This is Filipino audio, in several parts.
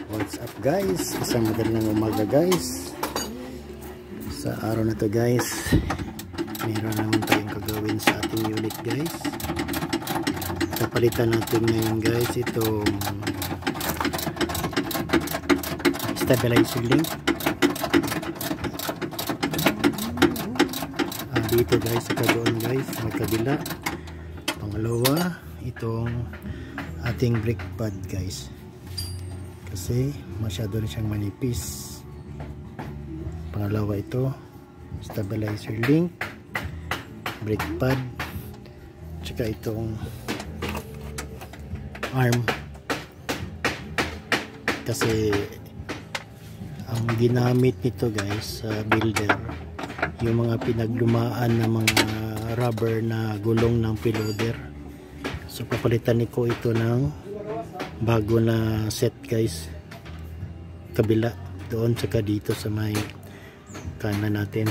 What's up guys? Isang magandang umaga guys. Sa araw na to guys, mayroon naman tayong gagawin sa ating unit guys. Kapalitan natin ngayon guys itong stabilizer link. Dito guys sa kagoon guys, magkabila. Pangalawa, itong ating brake pad guys. Kasi masyado na siyang manipis. Pangalawa ito, stabilizer link, brake pad, tsaka itong arm. Kasi ang ginamit nito guys sa builder, yung mga pinaglumaan na mga rubber na gulong ng piloder. So papalitan ko ito ng bago na set guys, kabila doon tsaka dito sa may kanan natin.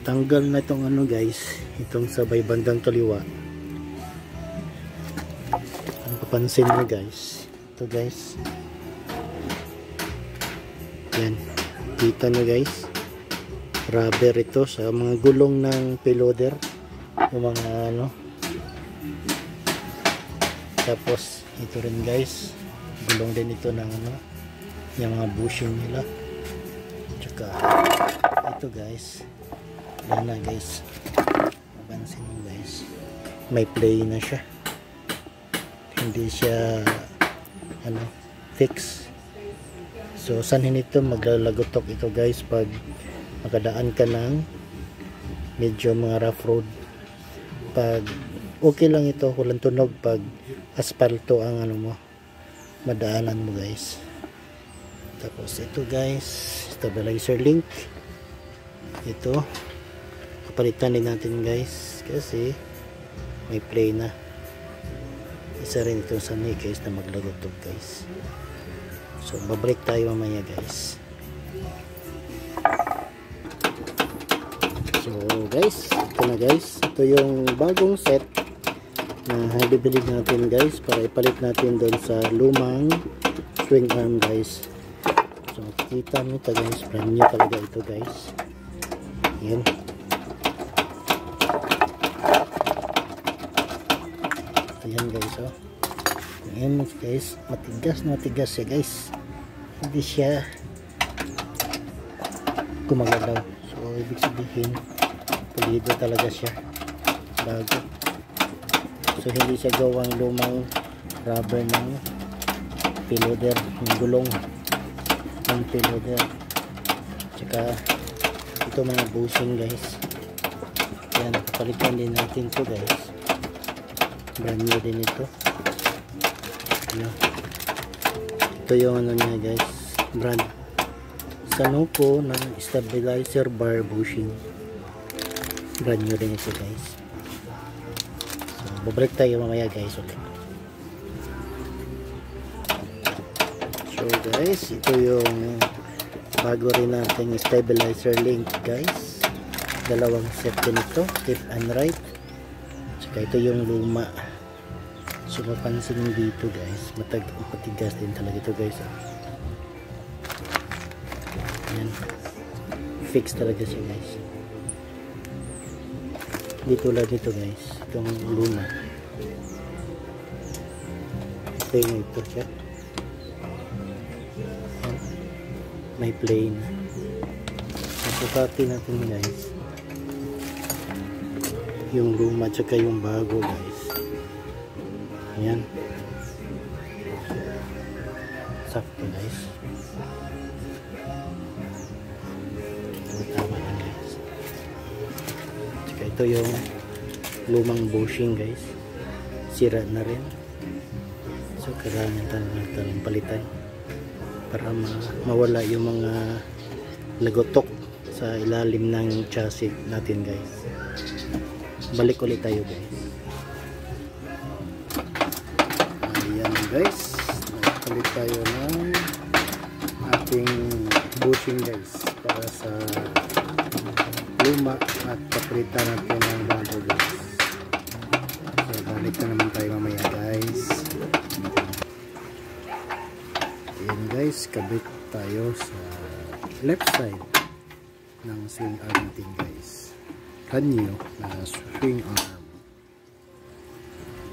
Tanggal na itong ano guys, itong sa may bandang kaliwa. Ang papansin nyo guys, ito guys, yan, kita nyo guys, rubber ito sa mga gulong ng piloder, yung mga ano. Tapos ito rin guys, gulong din ito ng ano, yung mga bushing nila. Tsaka ito guys, yan na guys, mapansin nyo guys, may play na siya, hindi siya ano, fix. So sanhin ito, maglalagotok ito guys pag makadaan ka ng medyo mga rough road. Pag okay lang ito, walang tunog pag asfalto ang ano mo, madaanan mo guys. Tapos ito guys, stabilizer link, ito kapalitan din natin guys kasi may play na. Isa rin ito sa ni guys na maglagotok guys. So babalik tayo mamaya guys. So guys, ito na guys, ito yung bagong set na bibili natin guys para ipalit natin doon sa lumang swing arm guys. So makikita nyo ito guys, brand new talaga ito guys. Yan, ito yan guys, oh. Yan guys, matigas na matigas siya guys, hindi siya gumagalaw. So ibig sabihin pulido talaga siya, bago. So hindi siya gawang lumang rubber ng piloder, yung gulong ng piloder. Tsaka ito mga bushing guys, yan, palitan din natin to guys, brand new din ito. Yan, ito yung ano niya guys, brand Sanoco ng stabilizer bar bushing, brand new din ito guys. Babalik tayo mamaya guys ulit. So guys, ito yung bago rin nating stabilizer link guys, dalawang set din ito, left and right. Saka ito yung luma. So mapansin dito guys, matigas din talaga ito guys, oh. Yan, fix talaga siya guys, di tulad nito guys, itong luma. Ito siya, may plane. Napukati natin guys yung luma tsaka yung bago guys. Ayan, sakto guys, ito tama na guys. Tsaka ito yung lumang bushing guys, sira na rin. So kailangan natin palitan para mawala yung mga lagotok sa ilalim ng chassis natin guys. Balik ulit tayo guys. Ayan guys, nagpalit tayo ng ating bushing guys para sa luma at papalitan natin ng bago guys. So balik na naman tayo mamaya guys. guys, kabit tayo sa left side ng swing arm natin guys. Kanyo na swing arm.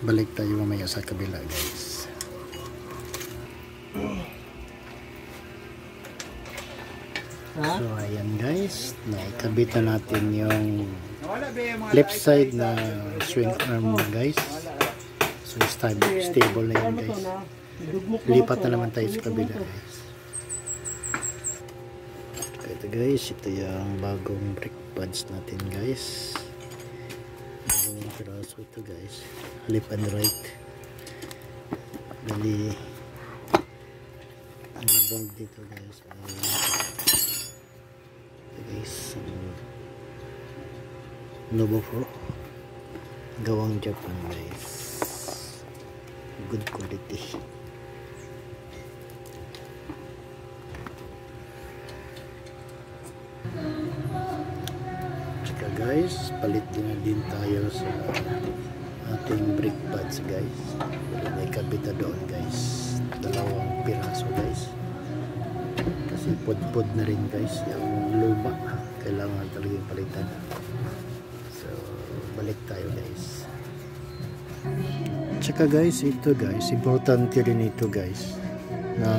Balik tayo mamaya sa kabila guys. So ayan guys, naikabit na natin yung left side na swing arm guys. So stable na yan guys. Lipat na naman tayo sa kabila guys. Ito guys, ito yung bagong brake pads natin guys. Bagong piraso ito guys. Left and right. Bali ang bang dito guys. Ito guys, Novo Pro gawang Japan guys. Good quality. Tsaka guys, palit din tayo sa ating brake pads guys. May kabita doon guys, 2 piraso guys, kasi pod na rin guys yung luma, kailangan talagang palitan. So balik tayo guys. Tsaka guys, ito guys, importante rin ito guys, na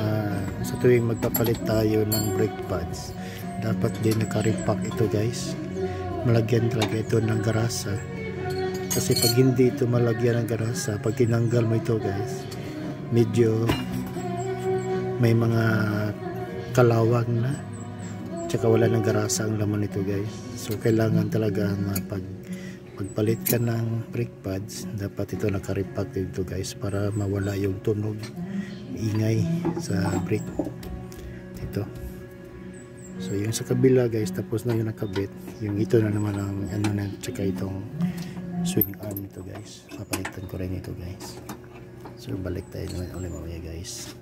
sa tuwing magpapalit tayo ng brake pads, dapat din naka-repack ito guys. Malagyan talaga ito ng garasa, kasi pag hindi ito malagyan ng garasa, pag tinanggal mo ito guys, medyo may mga kalawang na, tsaka wala ng garasa ang laman nito guys. So kailangan talaga na pagpalit ka ng brake pads, dapat ito naka-repack dito guys, para mawala yung tunog, ingay sa brake dito. So yung sa kabila guys, tapos na yung nakabit, yung ito na naman ang ano na, tsaka itong swing arm nito guys, papalitan ko rin ito guys. So balik tayo naman ulit mamaya guys.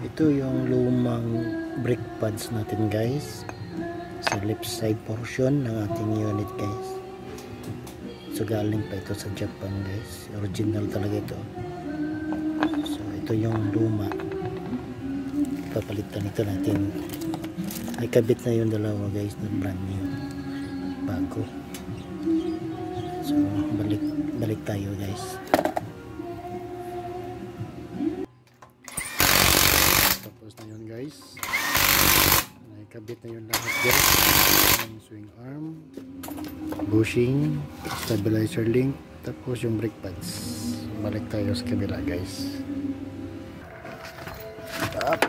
Ito yung lumang brake pads natin guys, sa left side portion ng ating unit guys. So galing pa ito sa Japan guys, original talaga ito. So ito yung luma, papalitan ito natin. Ay kabit na yung dalawa guys na brand new, bago. So balik tayo guys. Tapos na yun guys, kabit na yun lahat guys. Yung swing arm, bushing, stabilizer link, tapos yung brake pads. Balik tayo sa kabila guys. Up.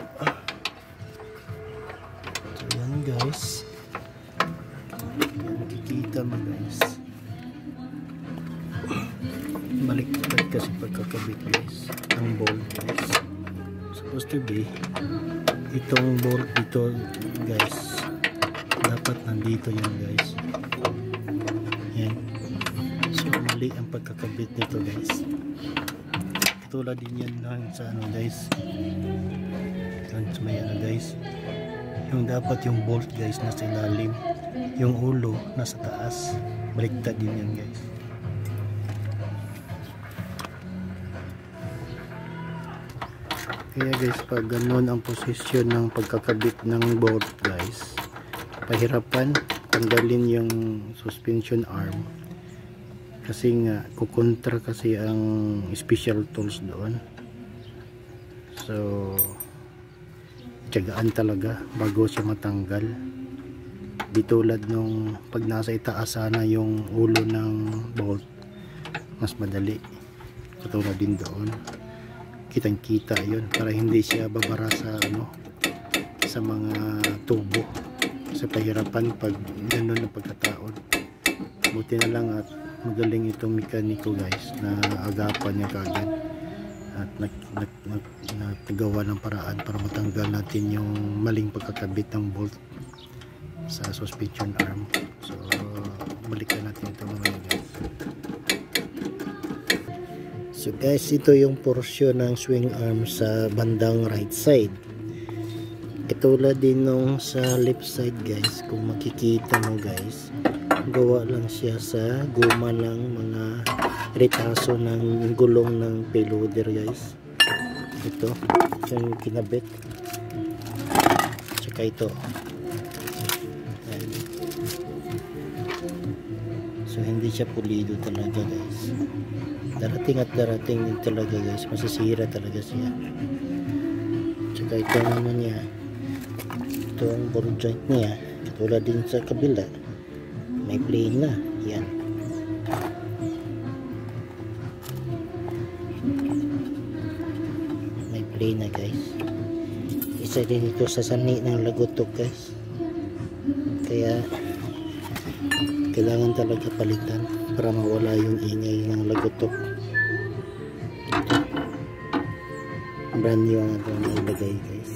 So yan guys, makikita mo guys, baliktad kasi pagkakabit guys ang bolt guys. Supposed to be itong bolt dito guys, dapat nandito yan guys. Yan. So mali ang pagkakabit nito guys. Tulad din yan lang sa ano guys, yan sa may ano guys, yung dapat yung bolt guys nasa ilalim, yung ulo nasa taas, baliktad din yan guys. Kaya guys, pag ganun ang posisyon ng pagkakabit ng bolt guys, pahirapan tanggalin yung suspension arm, kasi nga kukontra kasi ang special tools doon. So tiyagaan talaga bago siya matanggal. Di tulad nung pag nasa itaas sana yung ulo ng bolt, mas madali. Katulad din doon, kitang kita yun, para hindi siya babara sa ano, sa mga tubo, sa pahirapan pag ganun ang pagkataon. Buti na lang at magaling itong mekaniko guys, na agapan niya kagad at nagagawa ng paraan para matanggal natin yung maling pagkakabit ng bolt sa suspension arm. So balikan natin ito mamaya guys. So guys, ito yung portion ng swing arm sa bandang right side. Katulad din nung sa left side guys, kung makikita mo guys, gawa lang siya sa guma lang, mga retaso ng gulong ng payloader guys. ito yung kinabit, tsaka ito. Ayan. So hindi siya pulido talaga guys, darating at darating din talaga guys, masisira talaga siya. Tsaka ito naman niya, itong ball joint niya katulad din sa kabila, may plane na yan. May plane na guys. Isa din ito sa sani ng lagutok guys, kaya kailangan talaga palitan para mawala yung ingay ng lagutok. Ito brand new ang ito nilagay guys.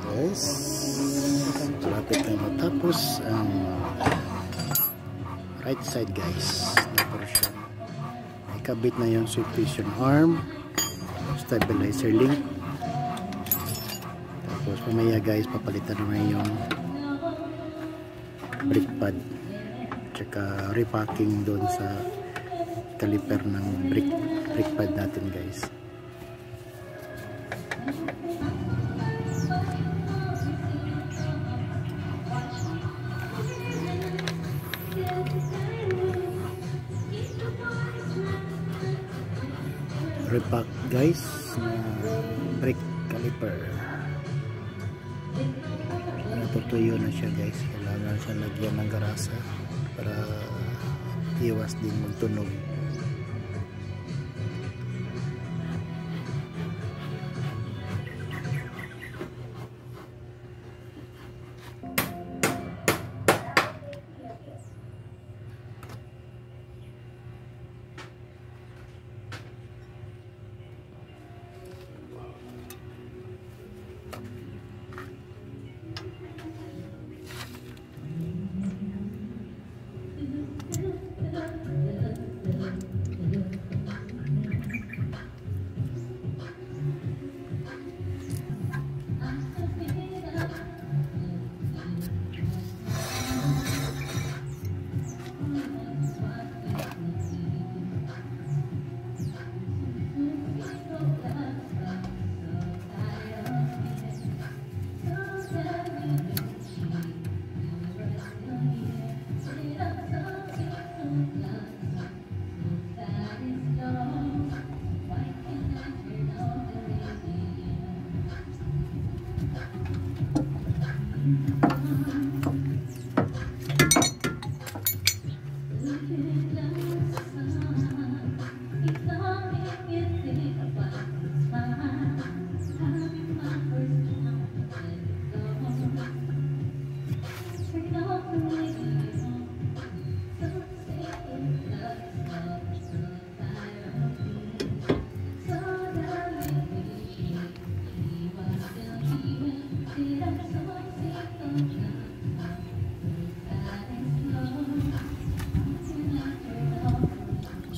Guys, malapit na matapos ang right side guys na portion. May kabit na yung suspension arm, stabilizer link. Tapos mamaya guys papalitan naman yung brake pad, tsaka repacking doon sa caliper ng brake pad natin guys. Repack guys na brake caliper. Natutuyo na siya guys, kailangan siya lagyan ng garasa para iwas din magtunog.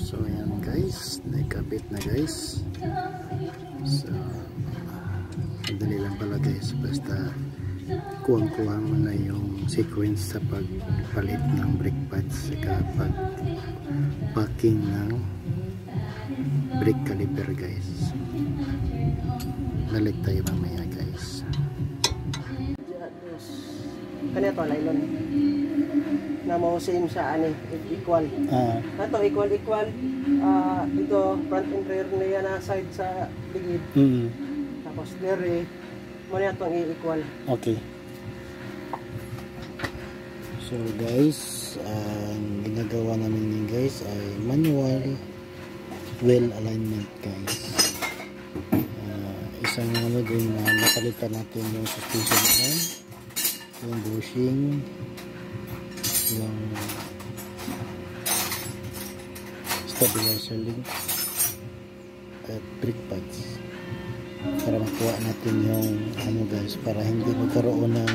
So ayan guys, naikabit na guys. So madali lang pala guys, basta kuha mo na yung sequence sa pagpalit ng brake pads saka pag-packing ng brake caliper guys. Balik tayo mamaya guys. Kanito nylon na mo same sa ani equal. Nato equal ito front and rear niya na side sa ligid. Tapos dere mo niya tong i-equal. Okay. So guys, ang ginagawa namin yun guys ay manual wheel alignment guys. Isang ano din na napalitan natin yung suspension arm, yung bushing, yung stabilizer link at brake pads para makuha natin yung ano guys, para hindi magkaroon ng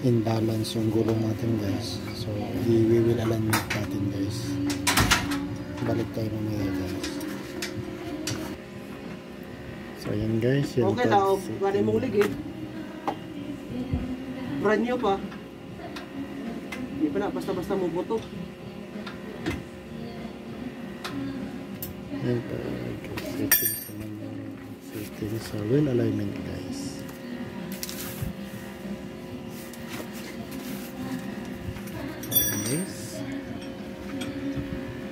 imbalance yung gulong natin guys. So i-wheel alignment natin guys. Balik tayo mamaya guys. So ayan guys, yun okay na, gano'n mong ligid brand new pa, hindi pa na basta-basta mo buto. Yan pa, setting sa wheel alignment guys.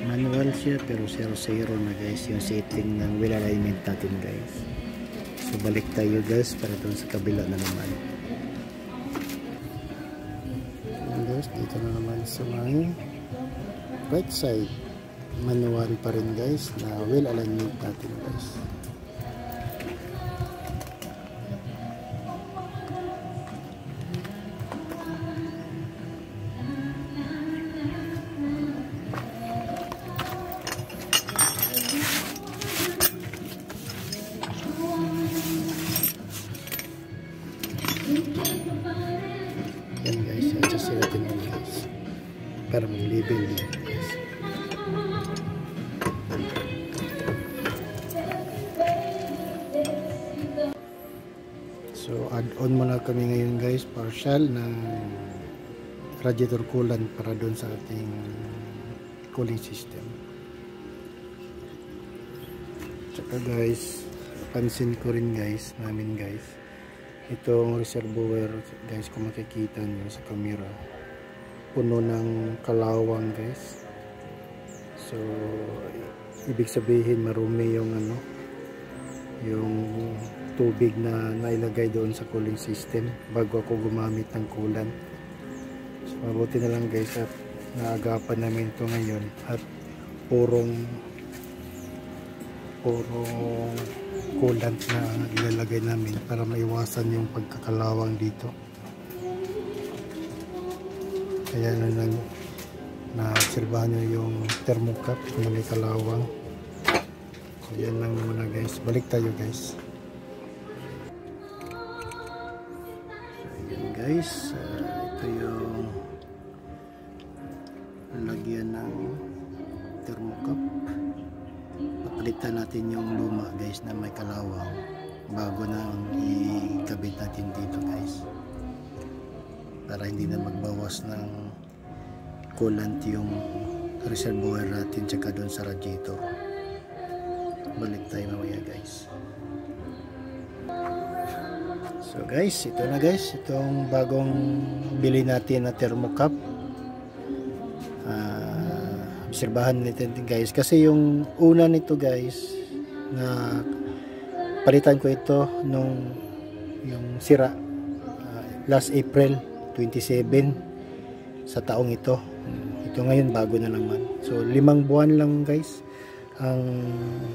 Manual siya pero 0-0 na guys yung setting ng wheel alignment natin guys. So balik tayo guys para doon sa kabila na naman. And guys, dito na naman sa may right side, manual pa rin guys na wheel alignment natin guys. Yan guys, adjust natin yan guys para mag-label din guys. So add on muna kami ngayon guys, partial ng radiator coolant para doon sa ating cooling system. Tsaka guys, pansin ko rin guys, namin guys, itong reservoir guys, kung makikita nyo sa camera, puno ng kalawang guys. So ibig sabihin marumi yung ano, yung tubig na nailagay doon sa cooling system bago ako gumamit ng coolant. So mabuti na lang guys at naagapan namin ito ngayon at purong coolant na ilalagay namin para maiwasan yung pagkakalawang dito. Kaya na-obserbahan nyo yung thermocap na may kalawang. So yan lang muna guys, balik tayo guys. Guys, ito yung lagyan ng thermocap. Papalitan natin yung luma guys na may kalawang bago na ikabit natin dito guys, para hindi na magbawas ng coolant yung reservoir natin tsaka doon sa radiator. Balik tayo mamaya guys. So guys, ito na guys, itong bagong bili natin na thermocap. Obserbahan natin guys, kasi yung una nito guys na palitan ko ito nung yung sira last April 27 sa taong ito. Ito ngayon bago na naman. So 5 buwan lang guys ang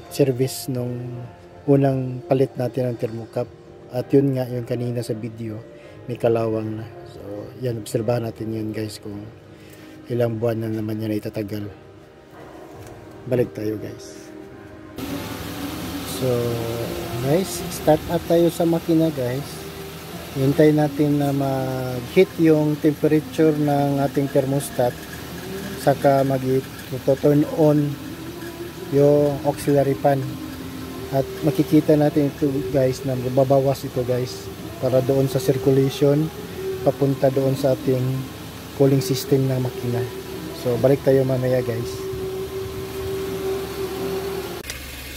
service nung unang palit natin ng thermocap. At yun nga, yung kanina sa video, may kalawang na. So, yan, obserbahan natin yun guys kung ilang buwan na naman yan ay tatagal. Balik tayo guys. So, guys, start up tayo sa makina guys. Hintay natin na mag-hit yung temperature ng ating thermostat. Saka mag-turn on yung auxiliary fan. At makikita natin ito guys na mababawas ito guys para doon sa circulation papunta doon sa ating cooling system ng makina. So balik tayo mamaya guys.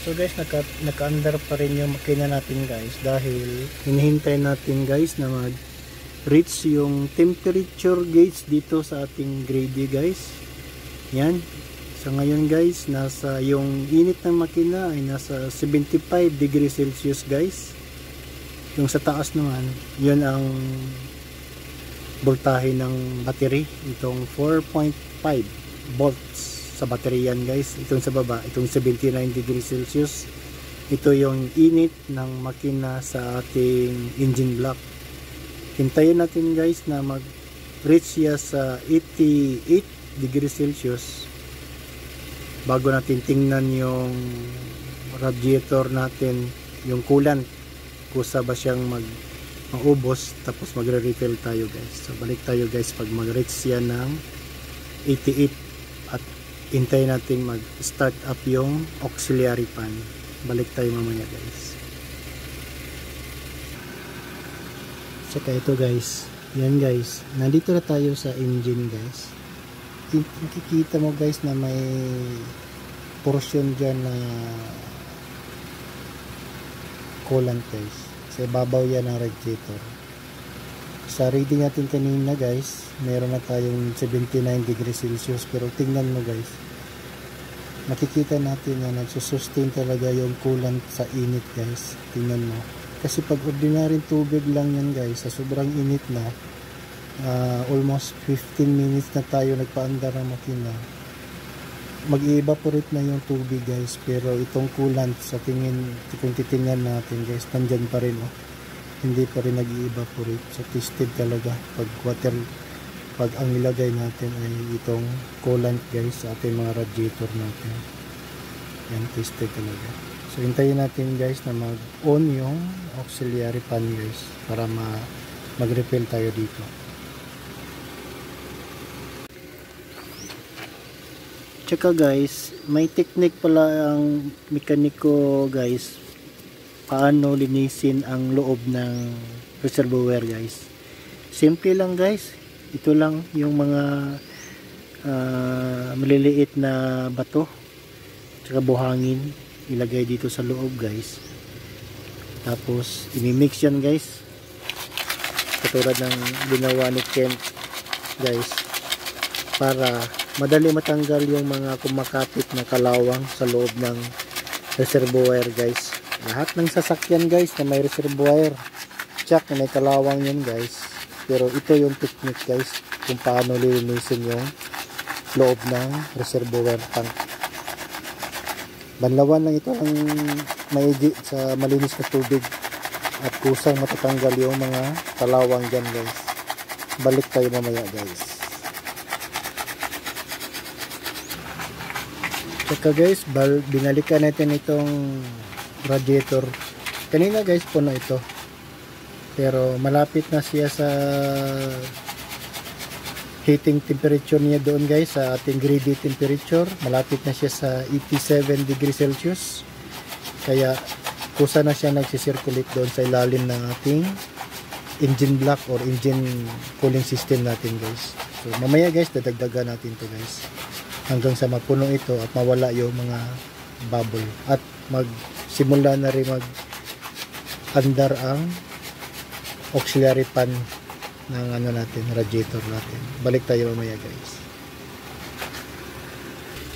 So guys, naka-under pa rin yung makina natin guys dahil hinihintay natin guys na mag-reach yung temperature gauge dito sa ating grady guys. Yan. So ngayon guys, nasa yung init ng makina ay nasa 75 degrees Celsius guys. Yung sa taas naman, yun ang voltahe ng battery. Itong 4.5 volts sa battery yan guys. Itong sa baba, itong 79 degrees Celsius. Ito yung init ng makina sa ating engine block. Hintayin natin guys na mag-reach siya sa 88 degrees Celsius bago natin tingnan yung radiator natin, yung coolant, kusa ba siyang maubos, tapos magre-refill tayo guys. So balik tayo guys pag mag-reach siya ng 88 at hintayin natin mag-start up yung auxiliary fan. Balik tayo mamaya guys. Saka ito guys, yan guys, nandito na tayo sa engine guys. Makikita mo guys na may portion dyan na coolant guys. Sa babaw yan ng radiator. Sa reading natin kanina guys, meron na tayong 79 degrees Celsius, pero tingnan mo guys, makikita natin na nagsusustain talaga yung coolant sa init guys. Tingnan mo, kasi pag ordinary tubig lang yan guys, sa sobrang init na, almost 15 minutes na tayo nagpaandar ng makina, mag-evaporate na yung tubig guys. Pero itong coolant, sa tingin, kung titingnan natin guys, nandyan pa rin hindi pa rin nag-evaporate. So tested talaga pag ang nilagay natin ay itong coolant guys sa ating mga radiator natin. Yan, tested talaga. So hintayin natin guys na mag-on yung auxiliary fan guys para mag-refill tayo dito. Tsaka guys, may technique pala ang mekaniko guys, paano linisin ang loob ng reservoir guys. Simple lang guys, ito lang yung mga maliliit na bato tsaka buhangin, ilagay dito sa loob guys, tapos imimix yan guys, katulad ng ginawa ni Kent guys, para madali matanggal yung mga kumakapit na kalawang sa loob ng reservoir guys. Lahat ng sasakyan guys na may reservoir, check na may kalawang yun guys. Pero ito yung technique guys kung paano lilinisin yung loob ng reservoir tank. Banlawan lang ito ang maigi sa malinis na tubig at kusang matatanggal yung mga kalawang dyan guys. Balik tayo mamaya guys. Tsaka guys, binalikan natin itong radiator. Kanina guys, puno ito. Pero malapit na siya sa heating temperature niya doon guys, sa ating grade temperature. Malapit na siya sa 87 degrees Celsius. Kaya kusa na siya nagsisirculate doon sa ilalim ng ating engine block or engine cooling system natin guys. So mamaya guys, dadagdagan natin to guys hanggang sa mapuno ito at mawala yung mga bubble at magsimula na rin mag-andar ang auxiliary fan ng natin, radiator natin. Balik tayo mamaya guys.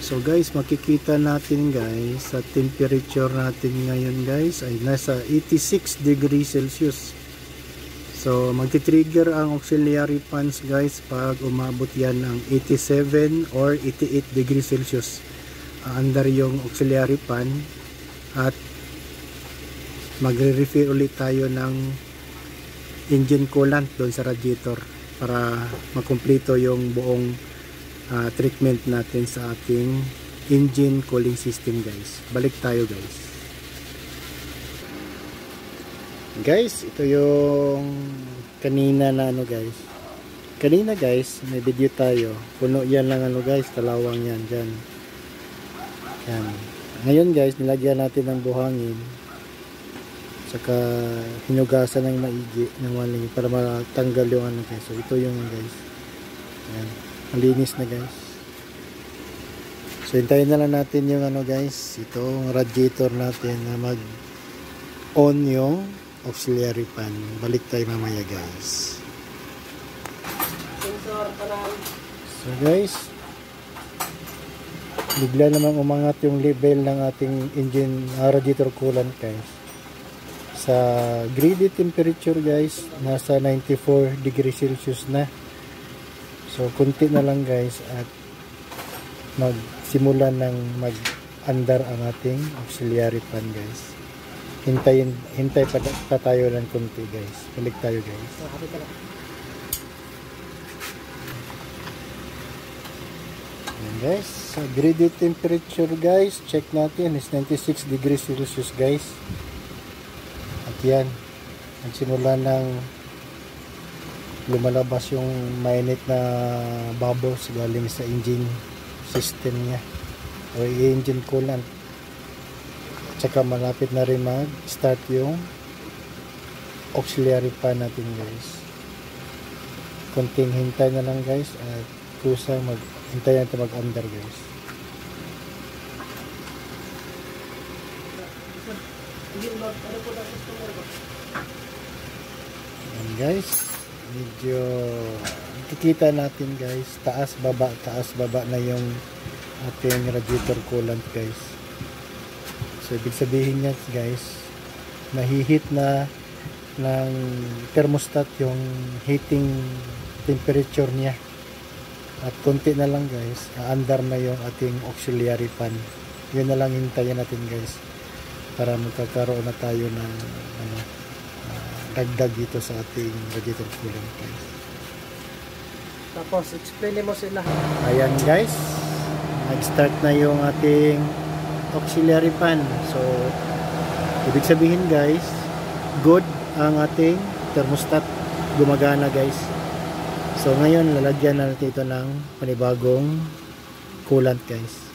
So guys, makikita natin guys sa temperature natin ngayon guys ay nasa 86 degrees Celsius. So magti-trigger ang auxiliary fans guys pag umabot yan ng 87 or 88 degrees Celsius. Under yung auxiliary fan at magre-refill ulit tayo ng engine coolant doon sa radiator para makumpleto yung buong treatment natin sa ating engine cooling system guys. Balik tayo guys. Guys, ito yung kanina na guys. Kanina guys, may video tayo. Puno yan lang guys, kalawang yan dyan. Yan. Ngayon guys, nilagyan natin ng buhangin. Saka hinugasan ng maigi ng waling para matanggal yung guys. So ito yung guys. Yan. Malinis na guys. So hintayin na lang natin yung guys, itong radiator natin na mag-on yung auxiliary fan. Balik tayo mamaya guys. Sensor kanan. So guys, bigla namang umangat yung level ng ating engine radiator coolant guys. Sa grade temperature guys, nasa 94 degrees Celsius na. So kunti na lang guys at magsimula ng mag-andar ang ating auxiliary fan guys. Hintay pa tayo ng kunti guys. Balik tayo guys. Ayan guys, sa grade temperature guys, check natin is 96 degrees Celsius guys. At yan, nagsimula ng lumalabas yung mainit na bubbles galing sa engine system niya o engine coolant. Tsaka malapit na rin mag-start yung auxiliary fan natin guys. Kunting hintay na lang guys at kusang hintay natin mag-under guys. Ano po na customer ko? Ayan guys, medyo kikita natin guys, taas baba na yung ating radiator coolant guys. So ibig sabihin niya guys, nahihit na ng thermostat yung heating temperature niya. At konti na lang guys, aandar na yung ating auxiliary fan. Yun na lang hintayin natin guys, para magkakaroon na tayo ng dagdag dito sa ating radiator coolant guys. Tapos explain mo sila. Ayan guys, nag-start na yung ating auxiliary fan. So ibig sabihin guys, good ang ating thermostat, gumagana guys. So ngayon lalagyan na natin ito ng panibagong coolant guys.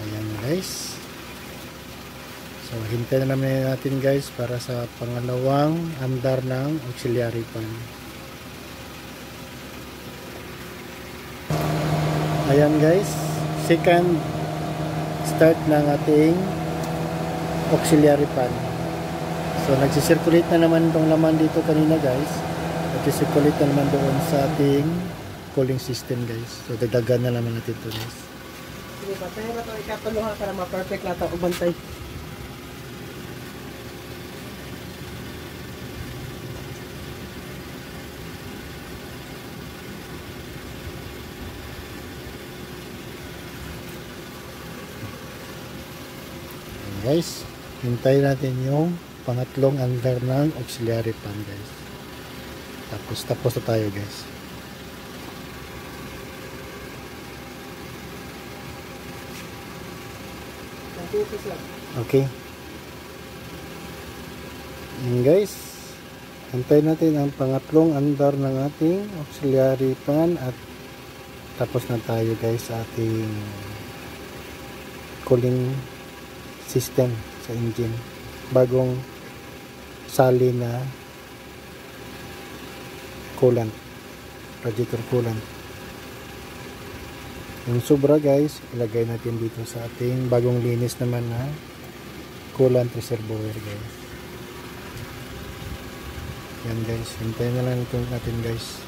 Ayan guys. So hintayin na naman natin guys para sa pangalawang andar ng auxiliary fan. Ayan guys, second start ng ating auxiliary fan. So nagsisirculate na naman itong laman dito kanina guys. Nagsisirculate na naman doon sa ating cooling system guys. So dagdagan na naman natin ito guys. Sige, patayin na ito. Ikatuluha para ma-perfect na ito. Ubantay. Guys, hintayin natin yung pangatlong andar ng auxiliary fan guys. Tapos na tayo guys. Okay. Yan guys, hintayin natin ang pangatlong andar ng ating auxiliary fan at tapos na tayo guys sa ating cooling system sa engine, bagong sali na coolant, radiator coolant. Yung sobra guys, ilagay natin dito sa ating bagong linis naman na coolant reservoir guys. Yan guys, hintayin na lang natin guys.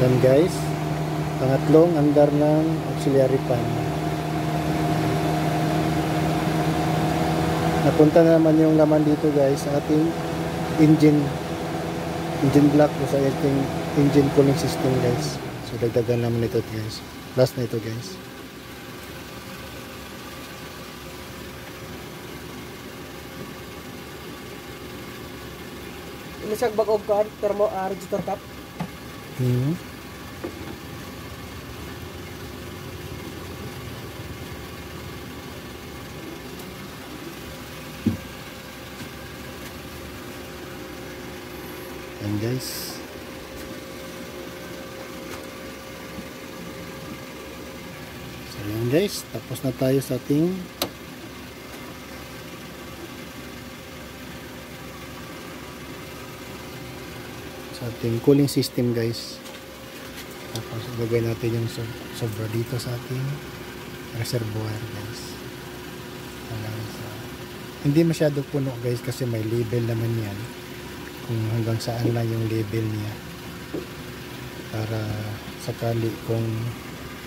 Yan guys, pangatlong andar ng auxiliary fan. Napunta na naman yung laman dito guys sa ating engine block o sa ating engine cooling system guys. So dagdagan naman ito guys. Last na ito guys. Ilisag bag of car, thermo radiator cap. Ayan guys. So ayan guys, tapos na tayo sa ating cooling system guys. Tapos gagawin natin yung sobra dito sa ating reservoir guys. Hindi masyado puno guys kasi may label naman yan kung hanggang saan lang yung label niya, para sakali kung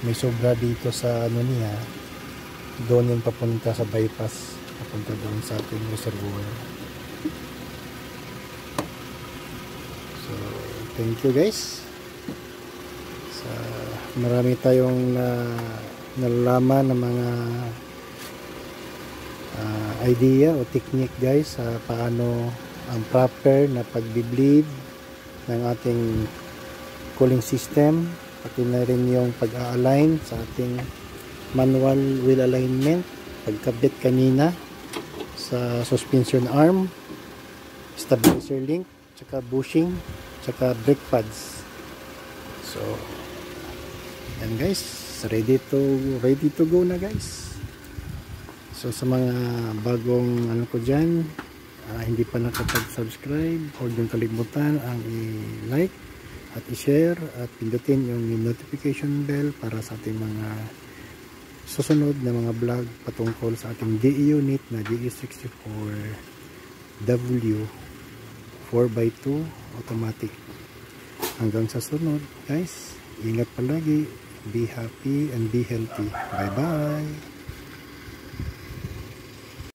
may sobra dito sa ano niya, doon yung papunta sa bypass, papunta doon sa ating reservoir. So thank you guys. Marami tayong nalalaman ng mga idea o technique guys sa paano ang proper na pagbi-bleed ng ating cooling system pati na rin yung pag-align sa ating manual wheel alignment, pagkabit kanina sa suspension arm, stabilizer link, tsaka bushing, tsaka brake pads. So yan guys, ready to go na guys. So sa mga bagong ano ko dyan, hindi pa nakapag-subscribe, huwag yung kalimutan ang i-like at i-share at pindutin yung notification bell para sa ating mga susunod na mga vlog patungkol sa ating DE unit na DE64W 4x2 automatic. Hanggang sa sunod guys, ingat palagi, be happy and be healthy. Bye bye.